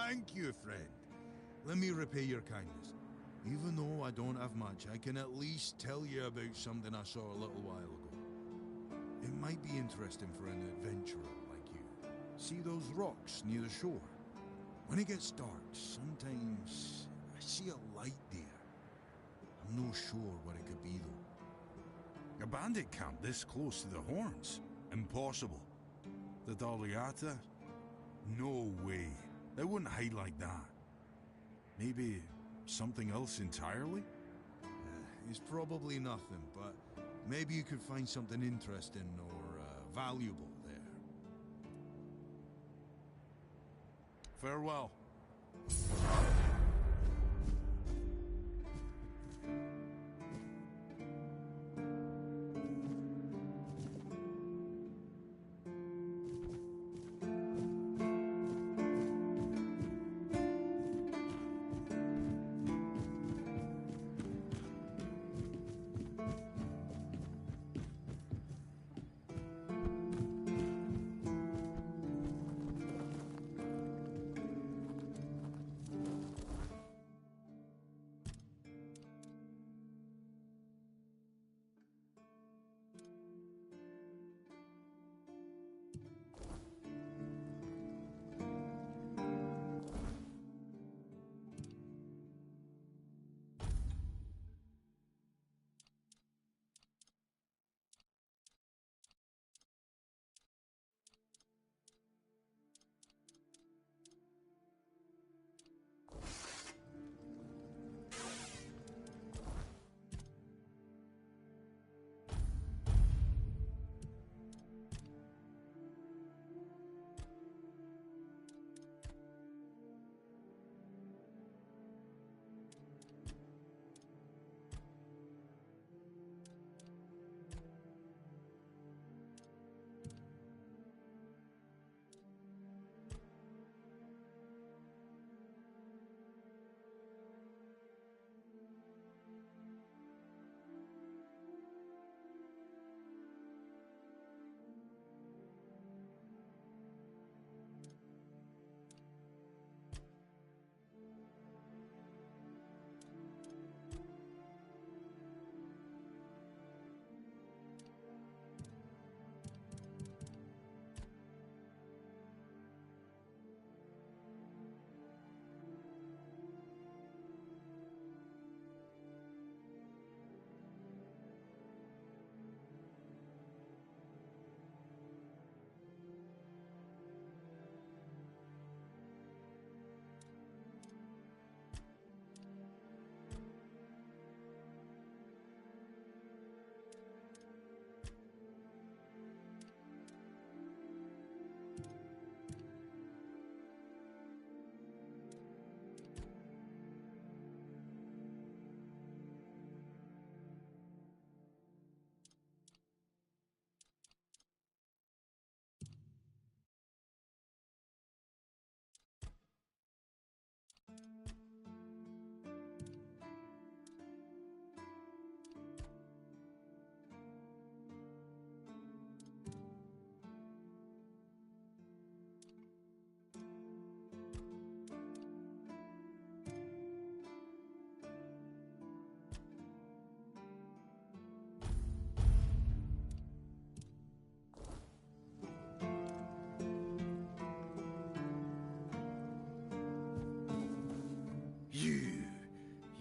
Thank you, friend. Let me repay your kindness. Even though I don't have much, I can at least tell you about something I saw a little while ago. might be interesting for an adventurer like you. See those rocks near the shore? When it gets dark, sometimes I see a light there. I'm no sure what it could be, though. A bandit camp this close to the Horns? Impossible. The Daliata? No way. They wouldn't hide like that. Maybe something else entirely? It's probably nothing, but maybe you could find something interesting or valuable there. Farewell.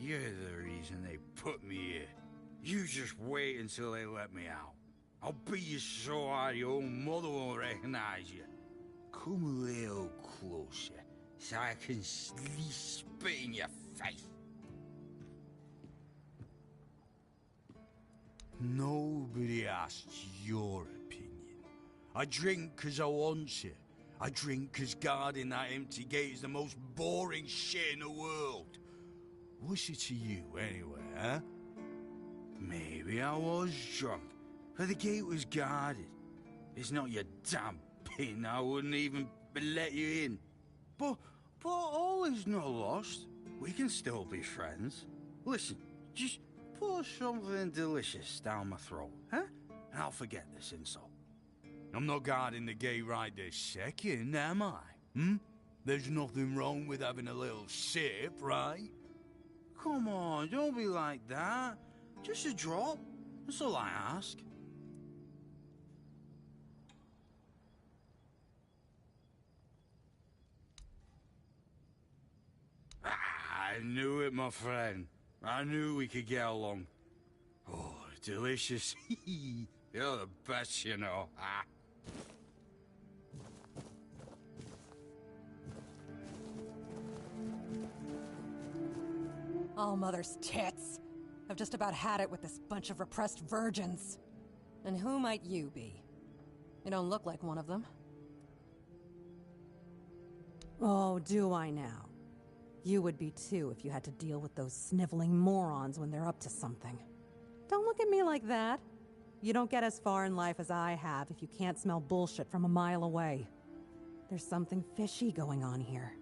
You're the reason they put me here. You just wait until they let me out. I'll beat you so hard your own mother won't recognize you. Come a little closer so I can spit in your face. Nobody asks your opinion. I drink 'cause I want to. I drink 'cause guarding that empty gate is the most boring shit in the world. What's it to you, anyway, huh? Maybe I was drunk, but the gate was guarded. It's not your damn pin, I wouldn't even let you in. But all is not lost. We can still be friends. Listen, just pour something delicious down my throat, huh? And I'll forget this insult. I'm not guarding the gate right this second, am I? There's nothing wrong with having a little sip, right? Come on, don't be like that. Just a drop. That's all I ask. I knew it, my friend. I knew we could get along. Oh, delicious. You're the best, you know. Ah. Oh, mother's tits. I've just about had it with this bunch of repressed virgins. And who might you be? You don't look like one of them. Oh, do I now? You would be too if you had to deal with those sniveling morons when they're up to something. Don't look at me like that. You don't get as far in life as I have if you can't smell bullshit from a mile away. There's something fishy going on here.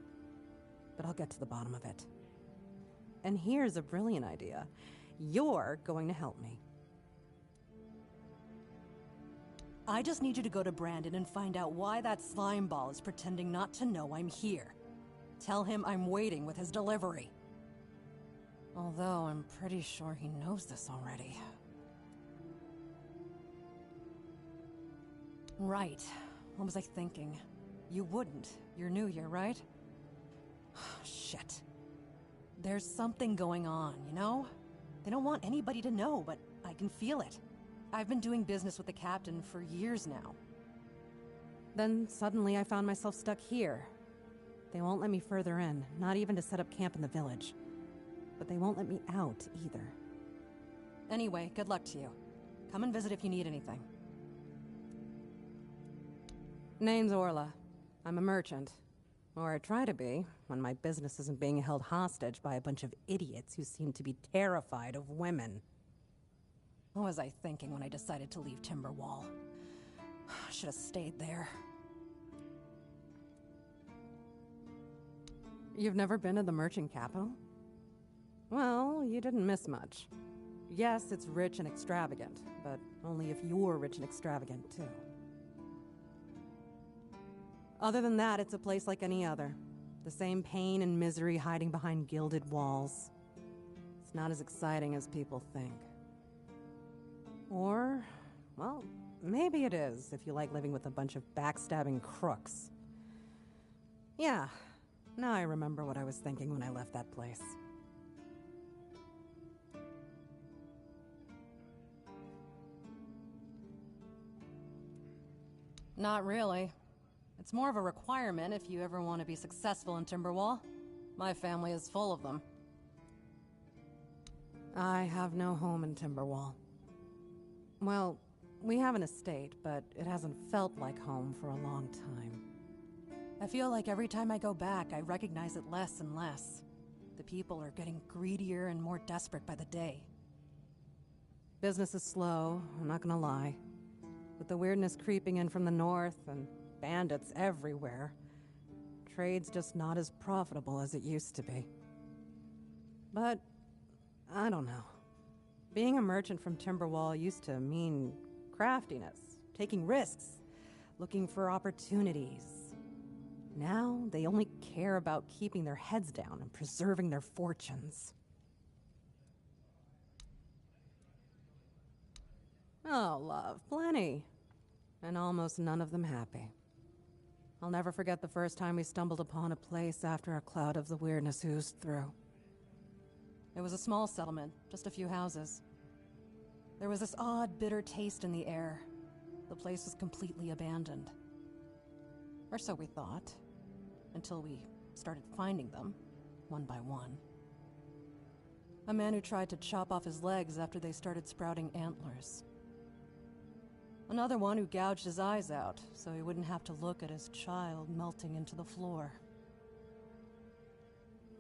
But I'll get to the bottom of it. And here's a brilliant idea. You're going to help me. I just need you to go to Brandon and find out why that slime ball is pretending not to know I'm here. Tell him I'm waiting with his delivery. Although I'm pretty sure he knows this already. Right. What was I thinking? You wouldn't. You're new here, right? Shit. There's something going on, you know? They don't want anybody to know, but I can feel it. I've been doing business with the captain for years now. Then suddenly I found myself stuck here. They won't let me further in, not even to set up camp in the village. But they won't let me out either. Anyway, good luck to you. Come and visit if you need anything. Name's Orla. I'm a merchant. Or I try to be, when my business isn't being held hostage by a bunch of idiots who seem to be terrified of women. What was I thinking when I decided to leave Timberwall? Should have stayed there. You've never been to the merchant capital? Well, you didn't miss much. Yes, it's rich and extravagant, but only if you're rich and extravagant, too. Other than that, it's a place like any other. The same pain and misery hiding behind gilded walls. It's not as exciting as people think. Or, well, maybe it is if you like living with a bunch of backstabbing crooks. Yeah, now I remember what I was thinking when I left that place. Not really. It's more of a requirement if you ever want to be successful in Timberwall. My family is full of them. I have no home in Timberwall. Well, we have an estate, but it hasn't felt like home for a long time. I feel like every time I go back, I recognize it less and less. The people are getting greedier and more desperate by the day. Business is slow, I'm not gonna lie. With the weirdness creeping in from the north and bandits everywhere, trade's just not as profitable as it used to be. But, I don't know. Being a merchant from Timberwall used to mean craftiness, taking risks, looking for opportunities. Now, they only care about keeping their heads down and preserving their fortunes. Oh, love, plenty. And almost none of them happy. I'll never forget the first time we stumbled upon a place after a cloud of the weirdness oozed through. It was a small settlement, just a few houses. There was this odd, bitter taste in the air. The place was completely abandoned. Or so we thought, until we started finding them, one by one. A man who tried to chop off his legs after they started sprouting antlers. Another one who gouged his eyes out, so he wouldn't have to look at his child melting into the floor.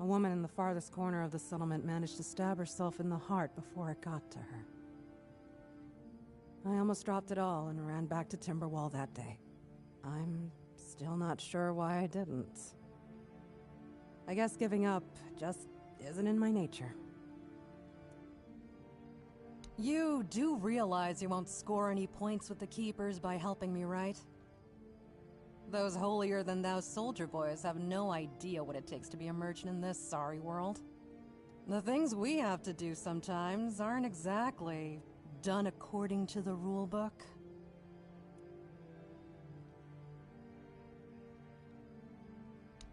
A woman in the farthest corner of the settlement managed to stab herself in the heart before it got to her. I almost dropped it all and ran back to Timberwall that day. I'm still not sure why I didn't. I guess giving up just isn't in my nature. You do realize you won't score any points with the Keepers by helping me, right? Those holier-than-thou soldier boys have no idea what it takes to be a merchant in this sorry world. The things we have to do sometimes aren't exactly done according to the rulebook.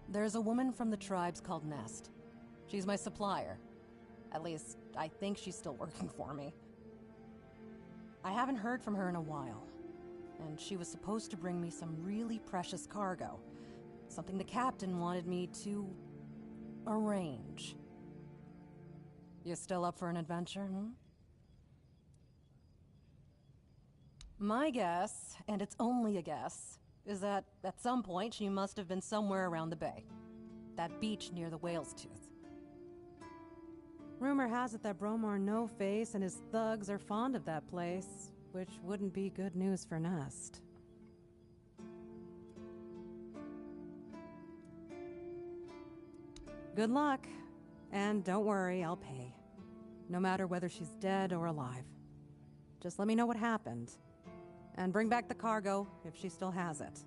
There's a woman from the tribes called Nest. She's my supplier. At least, I think she's still working for me. I haven't heard from her in a while, and she was supposed to bring me some really precious cargo. Something the captain wanted me to arrange. You still up for an adventure, hmm? My guess, and it's only a guess, is that at some point she must have been somewhere around the bay. That beach near the Whale's Tooth. Rumor has it that Bromar No-Face and his thugs are fond of that place, which wouldn't be good news for Nest. Good luck, and don't worry, I'll pay. No matter whether she's dead or alive. Just let me know what happened. And bring back the cargo, if she still has it.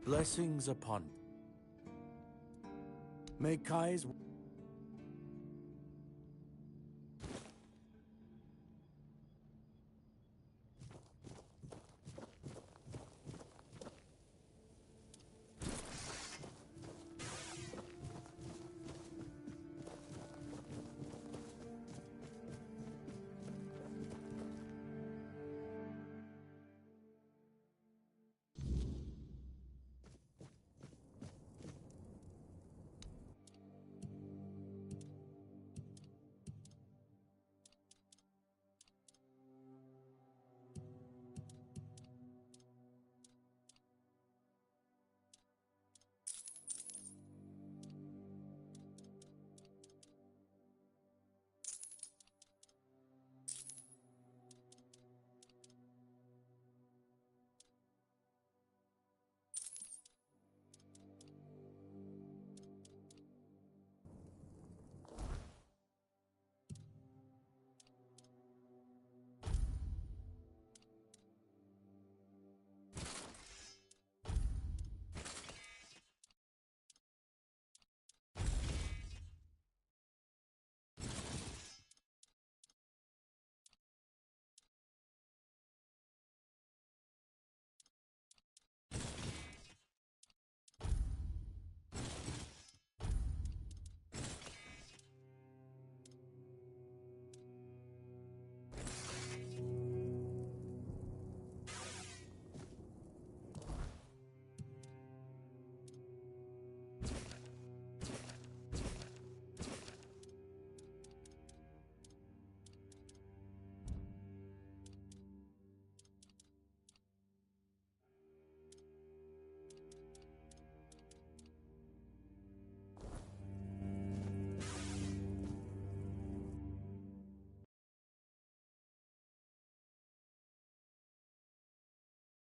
Blessings upon. May Kai's